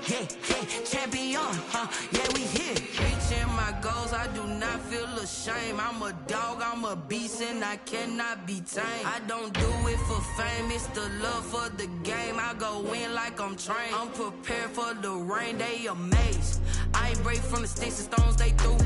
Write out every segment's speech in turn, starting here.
Yeah, yeah, champion, yeah, we here. Reaching my goals, I do not feel ashamed. I'm a dog, I'm a beast, and I cannot be tamed. I don't do it for fame, it's the love for the game. I go in like I'm trained. I'm prepared for the rain, they amazed. I ain't break from the sticks and stones they threw.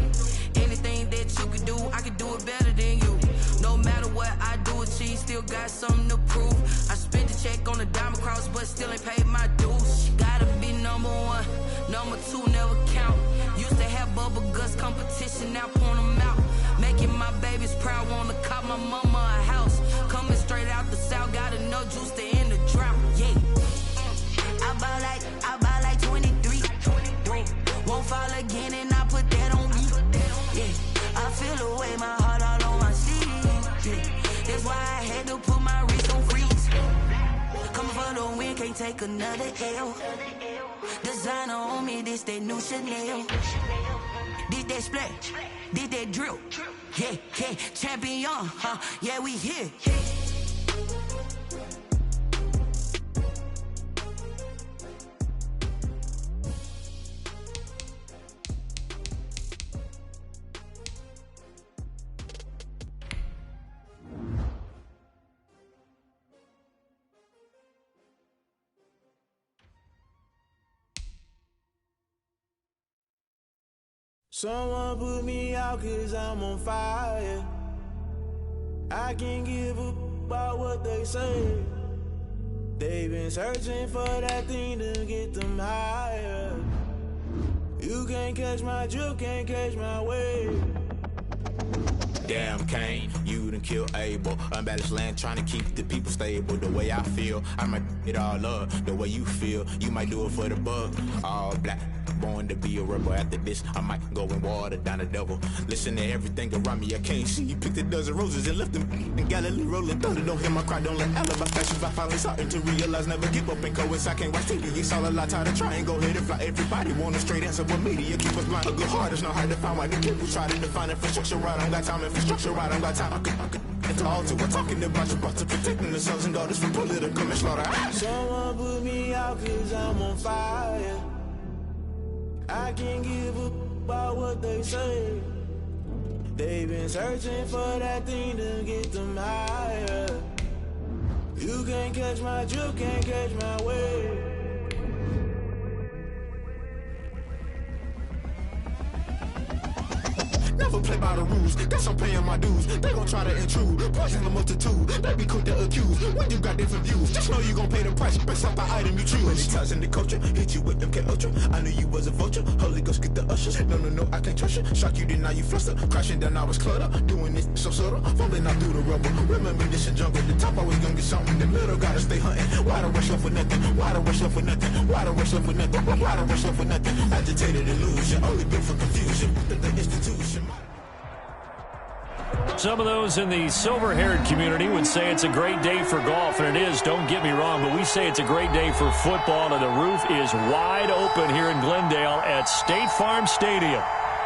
Anything that you could do, I could do it better than you. No matter what I do, achieve, still got something to prove. I spent the check on the diamond cross, but still ain't paid my dues. Gotta be number one, number two never count. Used to have bubble guts competition, now point them out. Making my babies proud, wanna cop my mama a house. Coming straight out the south, got enough juice to end the drought. Yeah, I buy like 23. Won't fall again, and I put that on me. Yeah, I feel the way, my heart all on my sleeve. Yeah, that's why I had to put my wrist on freeze. Coming for the win, can't take another L. Designer on me, this that new Chanel. Did that splash, did that drill. Yeah, yeah, champion, yeah, we here. Someone put me out 'cause I'm on fire. I can't give up about what they say. They've been searching for that thing to get them higher. You can't catch my drift, can't catch my wave. Damn, Kane, you done killed Abel. Unbalanced land, trying to keep the people stable. The way I feel, I might it all up. The way you feel, you might do it for the buck. All black, born to be a rebel. After this, I might go and water down the devil. Listen to everything around me, I can't see. You picked a dozen roses and left them in Galilee rolling thunder. Don't hear my cry, don't let alibi flashes. I finally starting to realize, never give up and coincide. Can't watch TV, it's all a lot, tired of trying. Go ahead and fly. Everybody want a straight answer, but media keep us blind. A good heart is not hard to find. Why the people try to define infrastructure right? I don't got time, infrastructure right, I don't got time. It's all to we're talking about you, brought to protecting the sons and daughters from political manslaughter. Someone put me out 'cause I'm on fire. I can't give up about what they say. They've been searching for that thing to get them higher. You can't catch my drift, can't catch my wave. Never play by the rules, guess I'm paying my dues. They gon' try to intrude, poison the multitude. They be quick to accuse, when you got different views. Just know you gon' pay the price, based off the item you choose. Many times in the culture, hit you with them K-Ultra. I knew you was a vulture, Holy Ghost get the ushers. No, I can't trust you. Shock you, then now you fluster. Crashing down, I was cluttered. Doing this so subtle, falling out through the rubble. Remember this in jungle, the top always gonna get something. The middle gotta stay hunting. Why the rush left for nothing? Why the rush left for nothing? Why the rush left for nothing? Why the rush left for nothing? Agitated illusion, only built for confusion. The institution. Some of those in the silver-haired community would say it's a great day for golf, and it is, don't get me wrong, but we say it's a great day for football, and the roof is wide open here in Glendale at State Farm Stadium.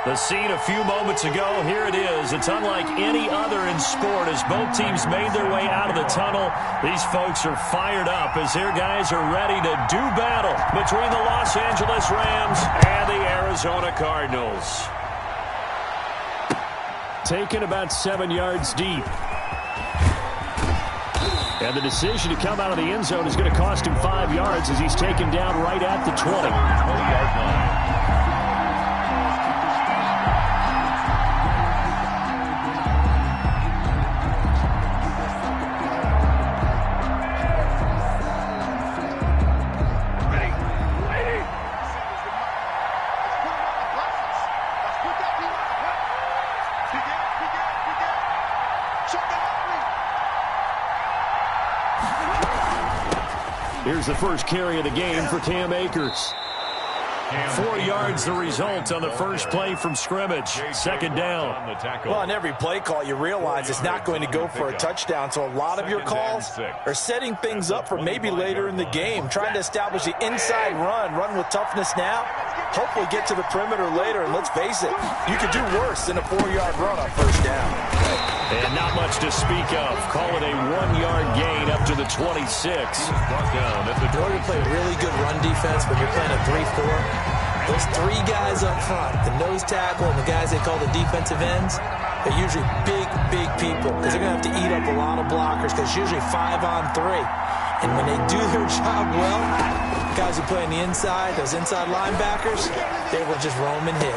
The scene a few moments ago, here it is. It's unlike any other in sport as both teams made their way out of the tunnel. These folks are fired up as their guys are ready to do battle between the Los Angeles Rams and the Arizona Cardinals. Taken about 7 yards deep. And the decision to come out of the end zone is going to cost him 5 yards as he's taken down right at the 20-yard line. Here's the first carry of the game for Cam Akers. 4 yards the result on the first play from scrimmage. Second down. Well, on every play call, you realize it's not going to go for a touchdown. So a lot of your calls are setting things up for maybe later in the game, trying to establish the inside run with toughness now, hopefully get to the perimeter later. And let's face it, you could do worse than a 4-yard run on first down. And not much to speak of. Call it a 1-yard gain up to the 26. In order to play really good run defense when you're playing a 3-4, those 3 guys up front, the nose tackle and the guys they call the defensive ends, they're usually big people because they're going to have to eat up a lot of blockers because it's usually 5-on-3. And when they do their job well, guys who play on the inside, those inside linebackers, they will just roam and hit.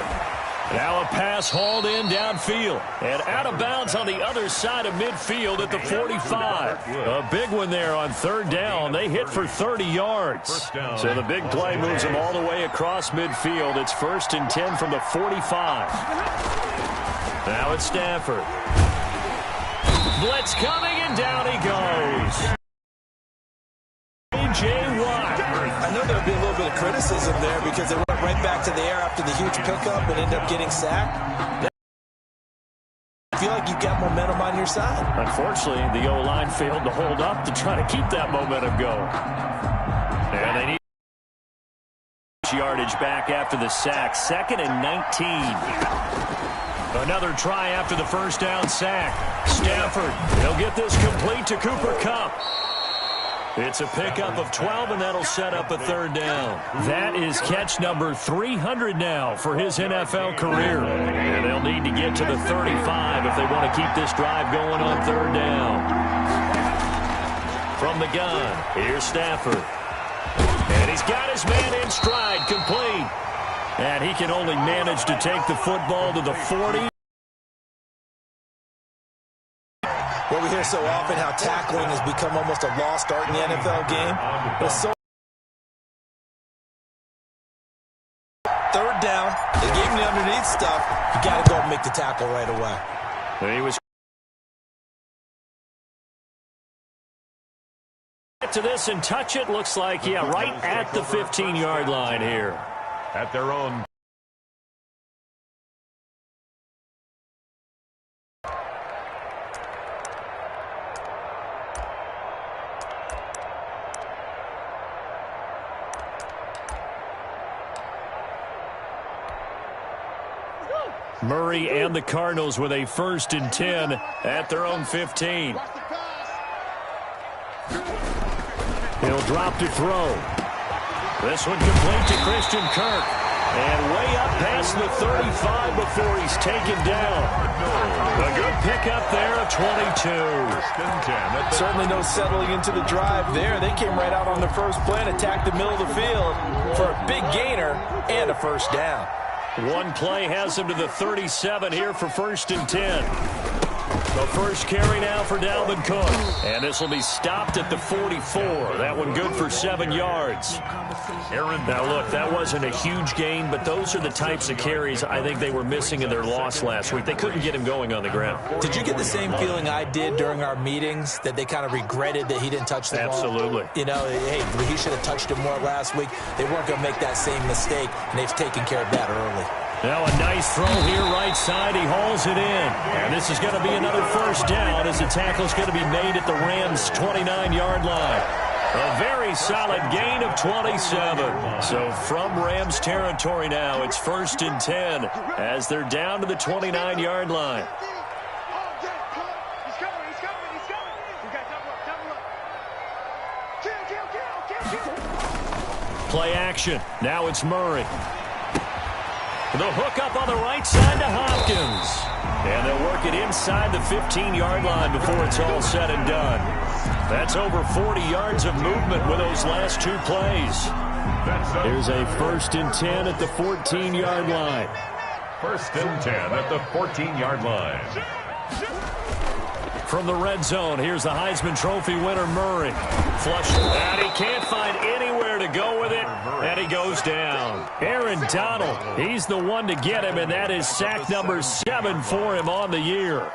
Now a pass hauled in downfield and out of bounds on the other side of midfield at the 45. A big one there on third down. They hit for 30 yards. So the big play moves them all the way across midfield. It's 1st and 10 from the 45. Now it's Stafford. Blitz coming and down he goes. I know there'll be a little bit of criticism there because they went right back to the air after the huge pickup and ended up getting sacked. I feel like you've got momentum on your side. Unfortunately, the O-line failed to hold up to try to keep that momentum going. And they need yardage back after the sack. 2nd and 19. Another try after the first down sack. Stafford, he'll get this complete to Cooper Kupp. It's a pickup of 12, and that'll set up a third down. That is catch number 300 now for his NFL career. And they'll need to get to the 35 if they want to keep this drive going on third down. From the gun, here's Stafford. And he's got his man in stride, complete. And he can only manage to take the football to the 40. Well, we hear so often how tackling has become almost a lost art in the NFL game. But so third down, they gave him the underneath stuff. You got to go and make the tackle right away. And he was get to this and touch it. Looks like, yeah, right at the 15-yard line here. At their own. Murray and the Cardinals with a 1st and 10 at their own 15. He'll drop to throw. This one complete to Christian Kirk. And way up past the 35 before he's taken down. A good pickup there of 22. Certainly no settling into the drive there. They came right out on the first play and attacked the middle of the field for a big gainer and a first down. One play has him to the 37 here for 1st and 10. The first carry now for Dalvin Cook. And this will be stopped at the 44. That one good for 7 yards. Now, look, that wasn't a huge gain, but those are the types of carries I think they were missing in their loss last week. They couldn't get him going on the ground. Did you get the same feeling I did during our meetings, that they kind of regretted that he didn't touch the ball? Absolutely. You know, hey, he should have touched it more last week. They weren't going to make that same mistake, and they've taken care of that early. Now a nice throw here right side. He hauls it in. And this is going to be another first down as the tackle's going to be made at the Rams' 29-yard line. A very solid gain of 27. So from Rams territory now, it's 1st and 10 as they're down to the 29-yard line. Play action. Now it's Murray. The hook up on the right side to Hopkins. And they'll work it inside the 15-yard line before it's all said and done. That's over 40 yards of movement with those last 2 plays. Here's a 1st and 10 at the 14-yard line. 1st and 10 at the 14-yard line. From the red zone, here's the Heisman Trophy winner, Murray. Flushed, and he can't find anywhere to go with it, and he goes down. Aaron Donald, he's the one to get him, and that is sack number 7 for him on the year.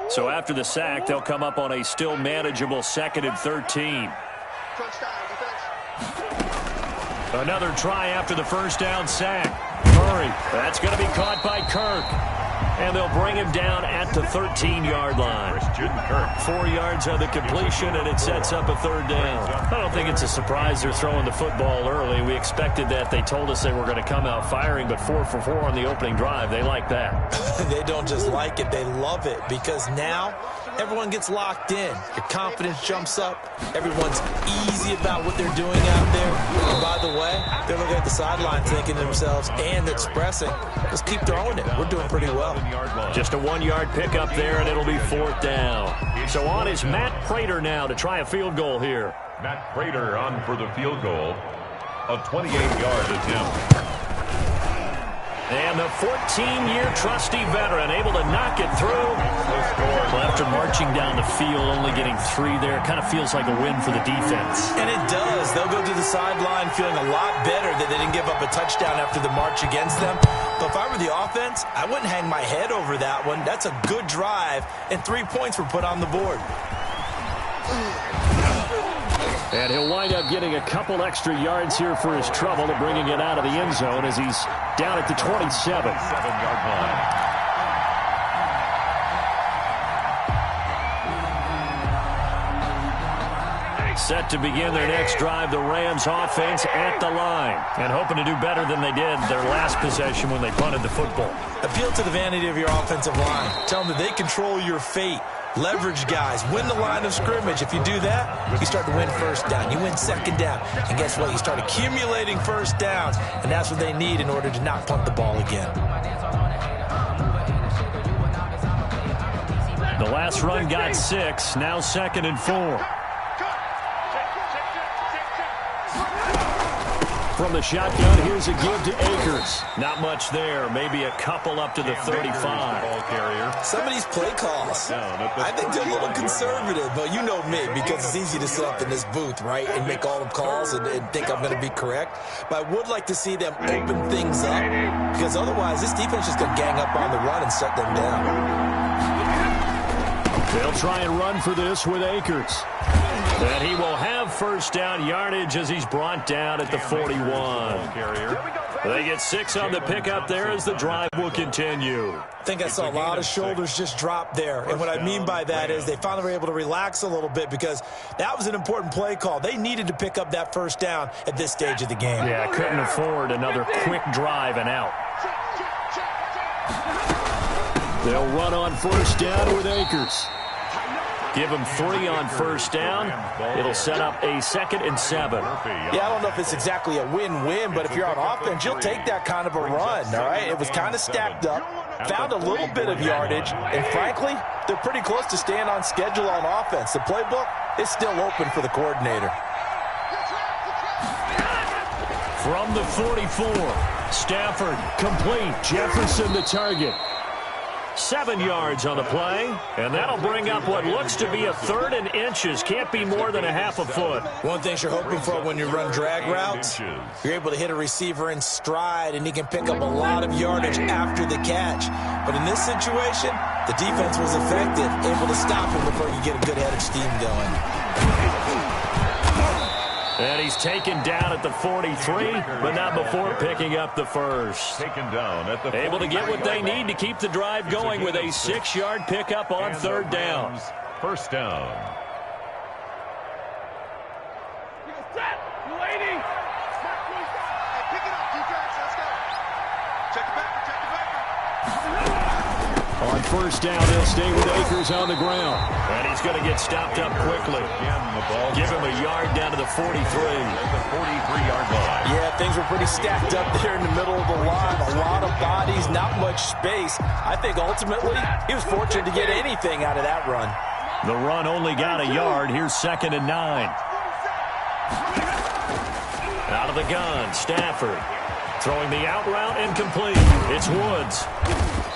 So after the sack, they'll come up on a still manageable 2nd and 13. Another try after the first down sack. Murray, that's going to be caught by Kirk. And they'll bring him down at the 13-yard line. 4 yards on the completion, and it sets up a third down. I don't think it's a surprise they're throwing the football early. We expected that. They told us they were going to come out firing, but 4 for 4 on the opening drive. They like that. They don't just like it. They love it because now everyone gets locked in. Your confidence jumps up. Everyone's easy about what they're doing out there. And by the way, they're looking at the sideline thinking to themselves and expressing, let's keep throwing it. We're doing pretty well. Just a 1-yard pickup there, and it'll be 4th down. So on is Matt Prater now to try a field goal here. Matt Prater on for the field goal. A 28-yard attempt. And the 14-year trusty veteran able to knock it through. Well, after marching down the field, only getting 3 there, kind of feels like a win for the defense. And it does. They'll go to the sideline feeling a lot better that they didn't give up a touchdown after the march against them. But if I were the offense, I wouldn't hang my head over that one. That's a good drive, and 3 points were put on the board. And he'll wind up getting a couple extra yards here for his trouble and bringing it out of the end zone as he's down at the 27. 7-yard line. Set to begin their next drive, the Rams offense at the line. And hoping to do better than they did their last possession when they punted the football. Appeal to the vanity of your offensive line. Tell them that they control your fate. Leverage guys. Win the line of scrimmage. If you do that, you start to win first down. You win second down. And guess what? You start accumulating first downs. And that's what they need in order to not punt the ball again. The last run got 6. Now 2nd and 4. From the shotgun, here's a give to Akers. Not much there. Maybe a couple up to the 35. Some of these play calls, I think they're a little conservative, but you know me, because it's easy to sit up in this booth, right, and make all the calls and think I'm going to be correct. But I would like to see them open things up, because otherwise this defense is going to gang up on the run and shut them down. They'll try and run for this with Akers. And he will have first down yardage as he's brought down at the 41. They get 6 on the pickup there as the drive will continue. I think I saw a lot of shoulders just drop there. And what I mean by that is they finally were able to relax a little bit because that was an important play call. They needed to pick up that first down at this stage of the game. Yeah, couldn't afford another quick drive and out. They'll run on first down with Akers. Give him 3 on first down. It'll set up a 2nd and 7. Yeah, I don't know if it's exactly a win-win, but if you're on offense, you'll take that kind of a run, all right? It was kind of stacked up, found a little bit of yardage, and frankly, they're pretty close to staying on schedule on offense. The playbook is still open for the coordinator. From the 44, Stafford complete. Jefferson the target. 7 yards on the play, and that'll bring up what looks to be a 3rd and inches. Can't be more than a half a foot. One thing you're hoping for when you run drag routes, you're able to hit a receiver in stride, and he can pick up a lot of yardage after the catch. But in this situation, the defense was effective, able to stop him before you get a good head of steam going. And he's taken down at the 43, but not before picking up the first. Taken down at the able to get what they need to keep the drive going with a 6-yard pickup on 3rd down. First down. On first down, they'll stay with Akers on the ground. And he's going to get stopped up quickly. Give him a yard down to the 43. At the 43-yard line. Yeah, things were pretty stacked up there in the middle of the line. A lot of bodies, not much space. I think ultimately he was fortunate to get anything out of that run. The run only got a yard. Here's 2nd and 9. Out of the gun, Stafford. Throwing the out route incomplete. It's Woods.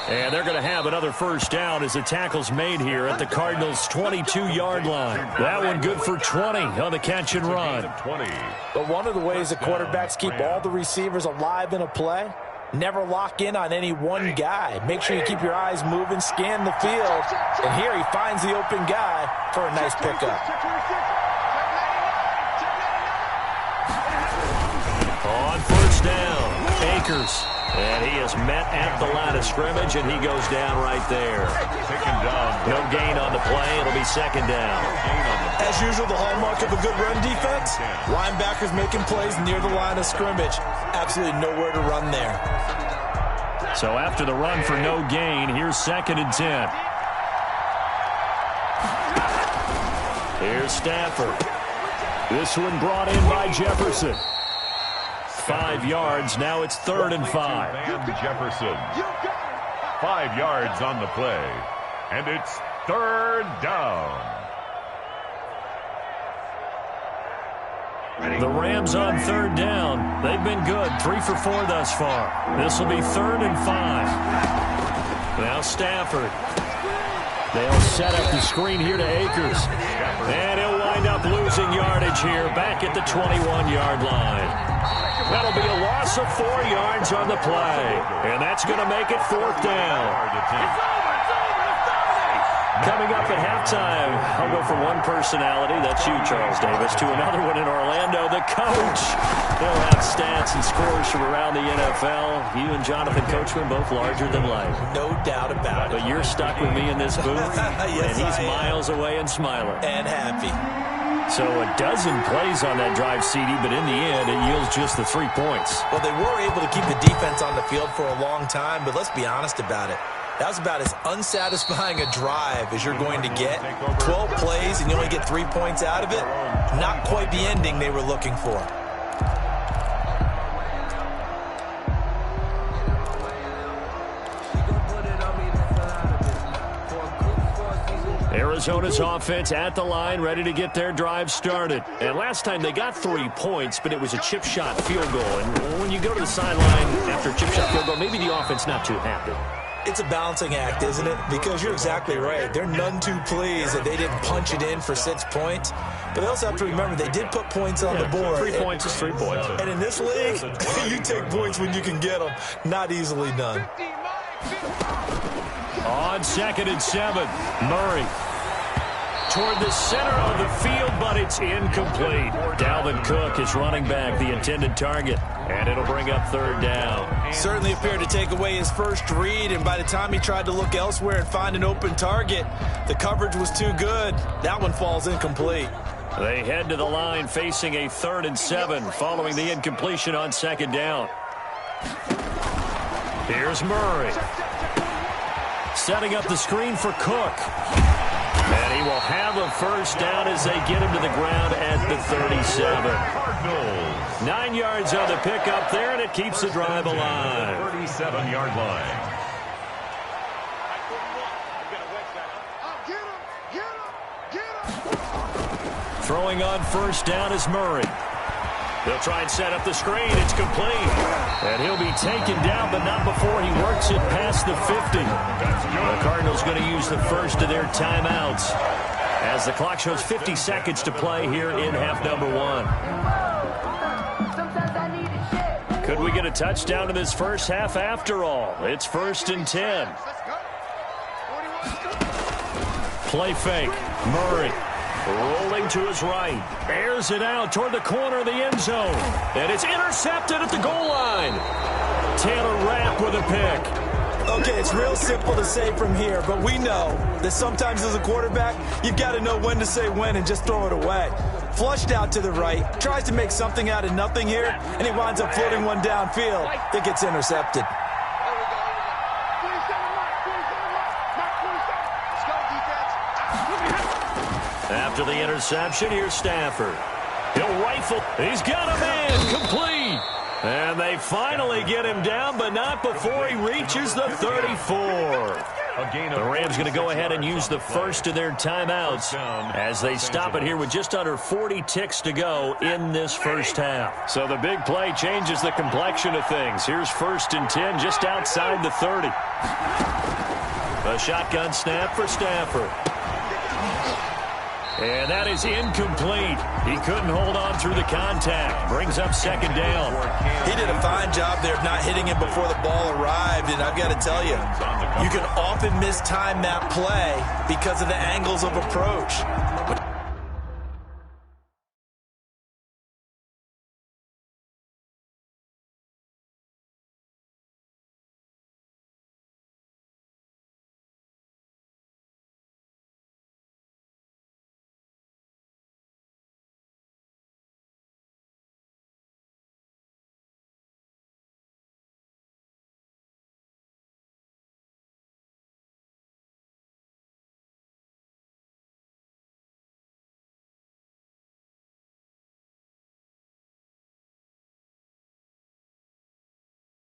And they're going to have another first down as the tackle's made here at the Cardinals' 22-yard line. That one good for 20 on the catch and run. But one of the ways the quarterbacks keep all the receivers alive in a play, never lock in on any one guy. Make sure you keep your eyes moving, scan the field. And here he finds the open guy for a nice pickup. Akers. And he is met at the line of scrimmage, and he goes down right there. No gain on the play. It'll be second down. As usual, the hallmark of a good run defense, linebackers making plays near the line of scrimmage. Absolutely nowhere to run there. So after the run for no gain, here's 2nd and 10. Here's Stafford. This one brought in by Jefferson. 5 yards. Now it's 3rd and 5. Jefferson. 5 yards on the play. And it's 3rd down. The Rams on 3rd down. They've been good. 3 for 4 thus far. This will be 3rd and 5. Now Stafford. They'll set up the screen here to Akers. And he'll wind up losing yardage here back at the 21-yard line. That'll be a loss of 4 yards on the play. And that's going to make it 4th down. Coming up at halftime, I'll go from one personality, that's you, Charles Davis, to another one in Orlando, the coach. He'll have stats and scores from around the NFL. You and Jonathan Coachman, both larger than life. No doubt about it. But you're stuck with me in this booth, yes, and he's miles away and smiling. And happy. So a dozen plays on that drive, CD, but in the end, it yields just the 3 points. Well, they were able to keep the defense on the field for a long time, but let's be honest about it. That was about as unsatisfying a drive as you're going to get. 12 plays and you only get 3 points out of it. Not quite the ending they were looking for. Arizona's offense at the line, ready to get their drive started. And last time they got 3 points, but it was a chip shot field goal. And when you go to the sideline after a chip shot field goal, maybe the offense not too happy. It's a balancing act, isn't it? Because you're exactly right. They're none too pleased that they didn't punch it in for 6 points. But they also have to remember they did put points on the board. 3 points is 3 points. And in this league, you take points when you can get them. Not easily done. On 2nd and 7, Murray. Toward the center of the field, but it's incomplete. Dalvin Cook is running back, the intended target, and it'll bring up 3rd down. Certainly appeared to take away his first read, and by the time he tried to look elsewhere and find an open target, the coverage was too good. That one falls incomplete. They head to the line facing a 3rd and 7 following the incompletion on 2nd down. Here's Murray. Setting up the screen for Cook. And he will have a 1st down as they get him to the ground at the 37. 9 yards on the pickup there, and it keeps the drive alive. 37-yard line. Throwing on 1st down is Murray. They'll try and set up the screen. It's complete. And he'll be taken down, but not before he works it past the 50. The Cardinals going to use the first of their timeouts as the clock shows 50 seconds to play here in half number 1. Could we get a touchdown in this first half after all? It's 1st and 10. Play fake. Murray. Rolling to his right. Airs it out toward the corner of the end zone. And it's intercepted at the goal line. Taylor Rapp with a pick. Okay, it's real simple to say from here, but we know that sometimes as a quarterback, you've got to know when to say when and just throw it away. Flushed out to the right, tries to make something out of nothing here, and he winds up floating one downfield that gets intercepted. After the interception, here's Stafford. He'll rifle. He's got a man. Complete. And they finally get him down, but not before he reaches the 34. The Rams going to go ahead and use the first of their timeouts as they stop it here with just under 40 ticks to go in this first half. So the big play changes the complexion of things. Here's 1st and 10 just outside the 30. A shotgun snap for Stafford. And that is incomplete. He couldn't hold on through the contact. Brings up 2nd down. He did a fine job there of not hitting him before the ball arrived. And I've got to tell you, you can often mistime that play because of the angles of approach.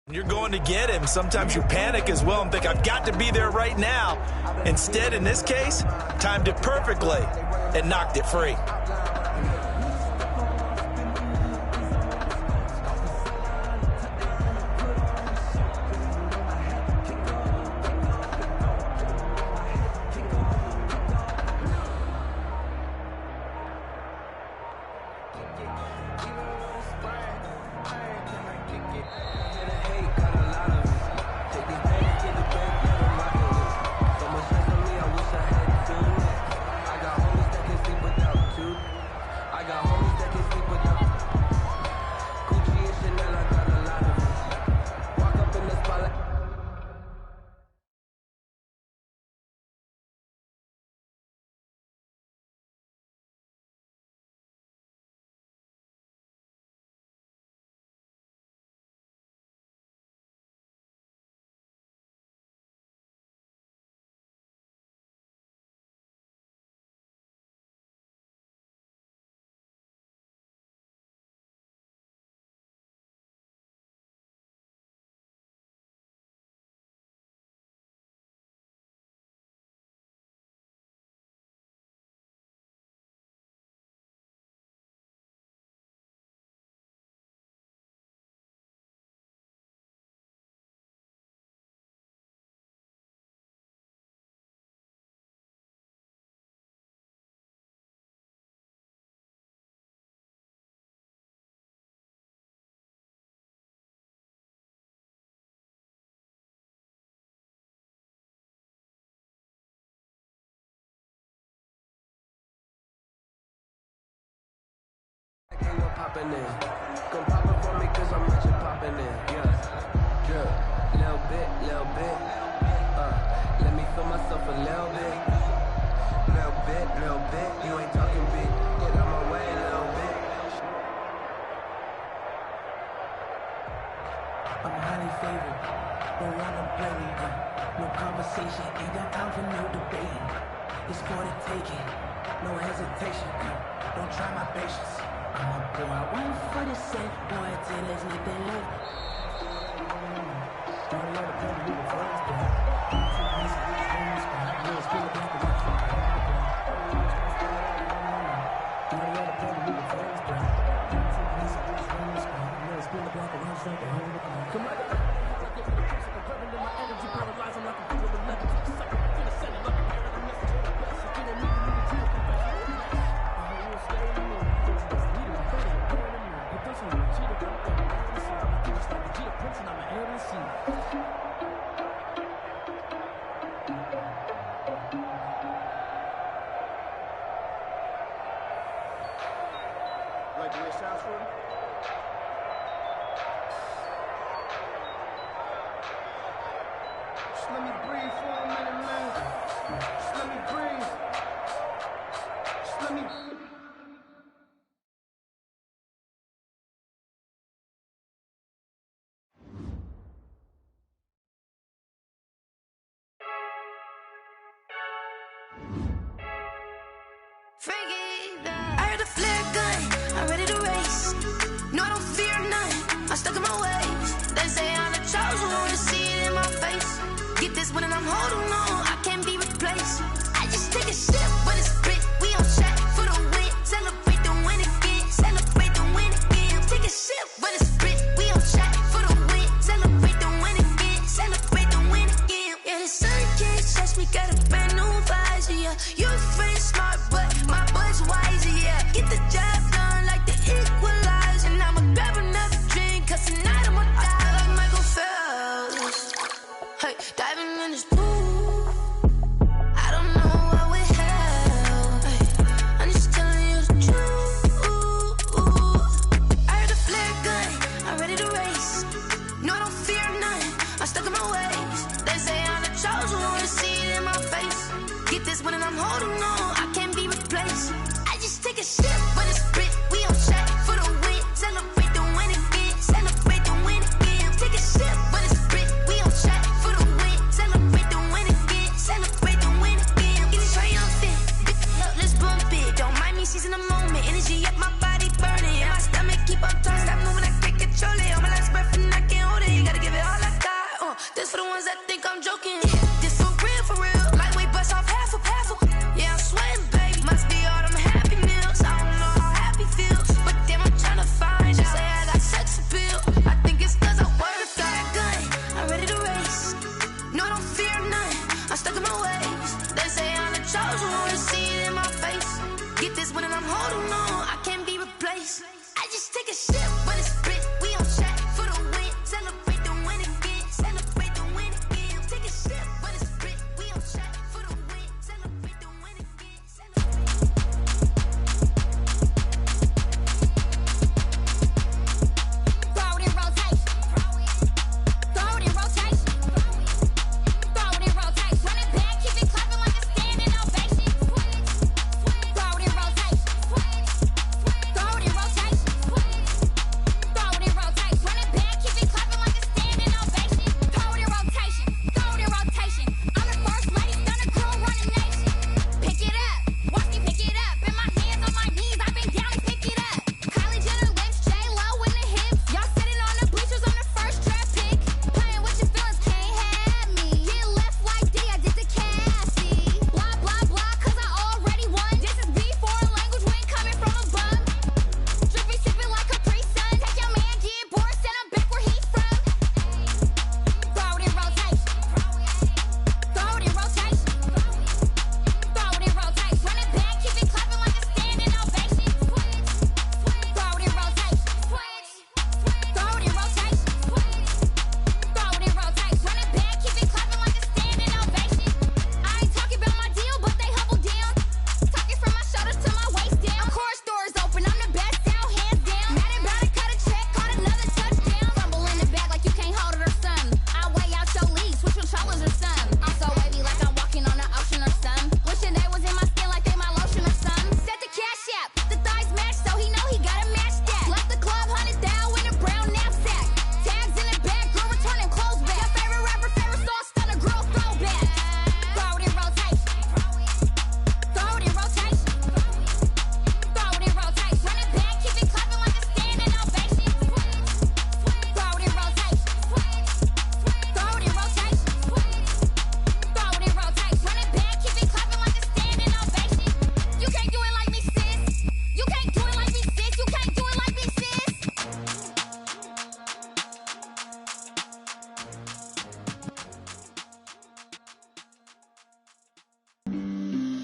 You're going to get him. Sometimes you panic as well and think, I've got to be there right now. Instead, in this case, timed it perfectly and knocked it free. Poppin' in. Come pop it for me cause I'm rich and poppin' in. Yeah. Little bit. Let me feel myself a little bit. Little bit. You ain't talking big. Get out my way a little bit. I'm highly favored. Don't wanna play me. No conversation. Ain't got time for no debating. It's for the taking. No hesitation. Don't try my patience. I'ma pour out one for the set, boy, till there's nothing left. Like the way it sounds for you? Just let me breathe for a minute, man. Just let me breathe. Just let me... I heard a flare gun, I'm ready to race. No, I don't fear none, I'm stuck in my ways. They say I'm the chosen one, to see it in my face. Get this when I'm holding on, I can't be replaced. I just take a sip when it's split, we on track for the win. Celebrate the win again, celebrate the win again. Take a sip when it's split, we on track for the win. Celebrate the win again, celebrate the win again. Yeah, the sun can't touch me, got a brand new visor, yeah. You're friend smart, but my bud's wiser, yeah. Get the job done like the equalizer. And I'ma grab another drink, cause tonight I'ma die like Michael Phelps. Hey, diving in this pool, I don't know what we have. Hey, I'm just telling you the truth. I heard a flare gun, I'm ready to race. No, I don't fear none, I'm stuck in my ways. They say I'm the chosen one, to see it in my face. Get this when I'm holding on, I can't be replaced. I just take a sip when it's split, we on track for the win. Celebrate the win again, celebrate the win again. Take a sip when it's split, we on track for the win. Celebrate the win again, celebrate the win again. Get it triumphant, up, let's bump it. Don't mind me seizing the moment, energy up my body burning. And my stomach keep up turning, stop moving, I can't control it. On my last breath and I can't hold it, you gotta give it ones that think I'm joking. This for real. Like we bust off half a. Yeah, I'm sweating, baby. Must be all them happy meals. I don't know how happy feels, but damn, I'm trying to find out. Say I got sex appeal. I think it's cause I wear the flag gun. I'm ready to race. No, I don't fear nothing. I'm stuck in my ways. They say I'm the chosen one. See it in my face. Get this one and I'm holding on. I can't be replaced. I just take a sip when it's split. We on track for the win. Celebrate the win again. Celebrate the win again. Take a sip when it's split. We on track for the win. Celebrate the win again. Throw it in rotation. Throw it in rotation. Throw it in rotation. Run it back, keep it clapping like a standing ovation. Throw it in rotation. Throw it in rotation. Throw it in rotation. Run it back, keep it clapping like a standing ovation. Throw it in rotation. Throw it in rotation. I'm the first lady, stunner girl, running nation. Pick it up, watch me pick it up. In my hands, on my knees, I've been down to pick it up. Kylie Jenner lips, J-Lo in the hips. Y'all sitting on the bleachers on the first draft pick. Playing with your feelings, can't have me. Get left like D, I did the Cassie. Blah, blah, blah, cause I already won. This is B4 language, we ain't coming from above. Drippy, sipping like a pre-sun. Take your man, get bored, send him back where he's from. Throw it in rotation. Throw it in rotation. Throw it in rotation. Run it back, keep it clapping like a standing ovation. Throw it in rotation. Throw it in rotation. Throw it in rotation. Run it back, keep it clapping like a standing ovation. I ain't talking about my deal, but they humble down. Talking from my shoulders to my waist down. Chorus doors open, I'm the best out, hands down. Madden about to cut a check, caught another touchdown. Fumble in the bag like you can't hold it or something. I weigh out your league, switch controllers or something. I'm so wavy like I'm walking on the ocean or something. Wishing they was in my skin like they my lotion or something. Set the cash out, the thighs match, so he know he gotta match that. Left the club, 100,000 in a brown knapsack. Tags in the bag, girl returning clothes back. Your favorite rapper, favorite song, stunner girl throwback. Throw it in rotation. Throw it in rotation. Throw it in rotation. Run it back, keep it clapping like a standing ovation. Throw it in rotation. Throw it in rotation. Throw it in rotation. Run it back, keep it clapping like a standing ovation. You can't do it like me, sis. You can't do it like me, sis. You can't do it like me, sis.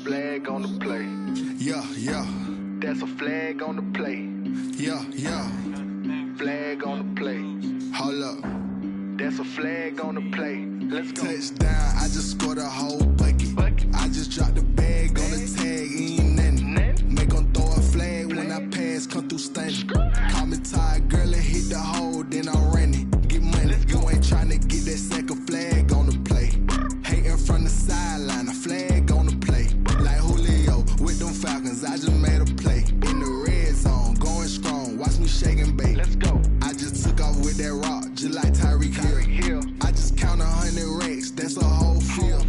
Flag on the play. Yeah, yeah, That's a flag on the play. yeah, yeah. Flag on the play. Hold up. That's a flag on the play. Let's go. Touchdown, I just scored a whole bucket. I just dropped the bag on the tag, ain't nothing. Make 'em throw a flag when I pass, come through stunning. Call me tired, girl, and hit the hole, then I'm running. Get money, you ain't tryna get that second flag on the play. Hating from the sideline, a flag on the play. Like Julio with them Falcons, I just made a play. In the red zone, going strong, watch me shake and bake. Let's go. I just took off with that rock, just like Tyreek Hill. I just count 100 racks, that's a whole field.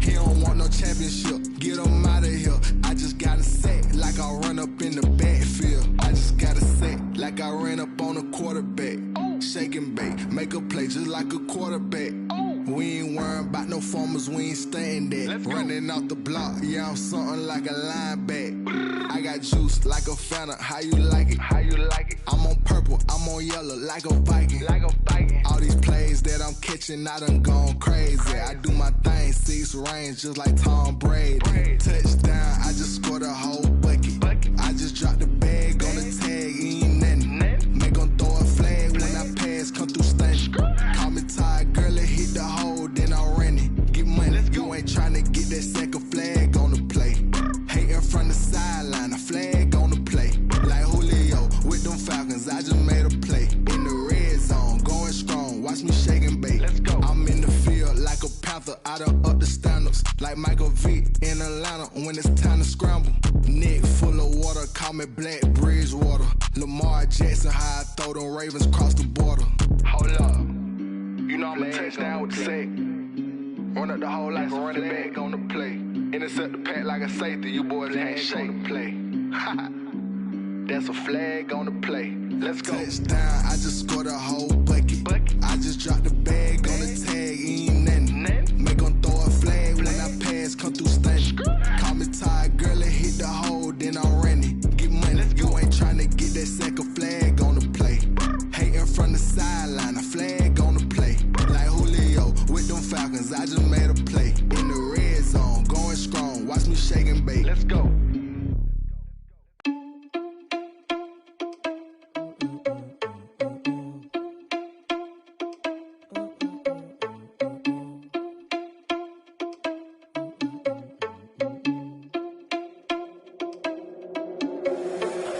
He don't want no championship, get him out of here. I just got a set, like I run up in the backfield. I just got a set, like I ran up on a quarterback. Shake and bake, make a play just like a quarterback. We ain't worrying about no formers, we ain't staying there. Running off the block, yeah, I'm something like a lineback. I got juice like a Fanta, how you like it? How you like it? I'm on purple, I'm on yellow, like a Viking. Like a Viking. All these plays that I'm catching, I done gone crazy. I do my thing, 6 range, just like Tom Brady. Touchdown, I just scored a whole bucket. I just dropped the bag on the tag, ain't nothing. Make 'em throw a flag when I pass, come through stunning. Call me tired, girl, and hit the hole, then I'm running. Get money, you ain't tryna get that second flag on the play. Hating from the sideline, a flag on the play. Like Julio with them Falcons, I just made a play. In the red zone, going strong, watch me shake and bake. Let's go. I'm in the field like a panther, I done up the standards. Like Michael Vick in Atlanta when it's time to scramble. Neck full of water, call me Black Bridgewater. Lamar Jackson, how I throw them Ravens cross the border. Hold up. You know I'm a touchdown with the sack. Run up the hole like a running back on the play. Intercept the pack like a safety. You boys ain't shake the play. That's a flag on the play. Let's go. Touchdown, I just scored a whole bucket. I just dropped the bag on the tag, ain't nothing. I just made a play. In the red zone, going strong. Watch me shake and bake. Let's go.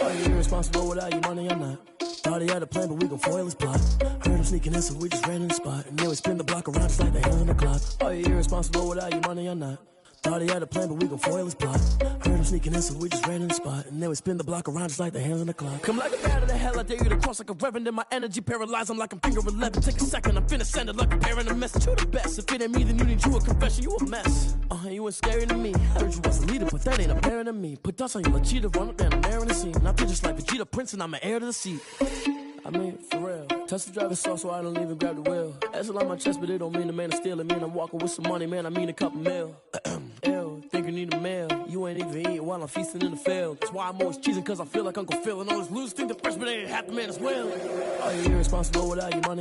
Are you irresponsible without your money or not? Thought he had a plan, but we gon' foil his plot. Heard him sneaking in, so we just ran in the spot. And then we spin the block around just like the hands on the clock. Are you irresponsible without your money or not? Thought he had a plan, but we gon' foil his plot. Heard him sneaking in, so we just ran in the spot. And then we spin the block around just like the hands on the clock. Come like a bat of the hell, I dare you to cross like a reverend. And my energy paralyzed, I'm like I'm finger 11. Take a second, I'm finna send it like a parent a message. You the best, if it ain't me, then you need you a confession. You a mess, you ain't scary to me. Heard you was a leader, but that ain't apparent to me. Put dust on you, Cheetah, run up down the air in the scene. And I feel just like Vegeta Prince, and I'm an heir to the seat. I mean, for real. Touch the driver's sauce so I don't even grab the wheel. That's on my chest, but it don't mean the man is stealing. Man, I'm walking with some money, man, I mean a couple mil. Ew, think you need a meal. You ain't even eating while I'm feasting in the field. That's why I'm always cheesing, cause I feel like Uncle Phil. And all those losers think the freshman ain't half the man as well. Are you irresponsible without your money?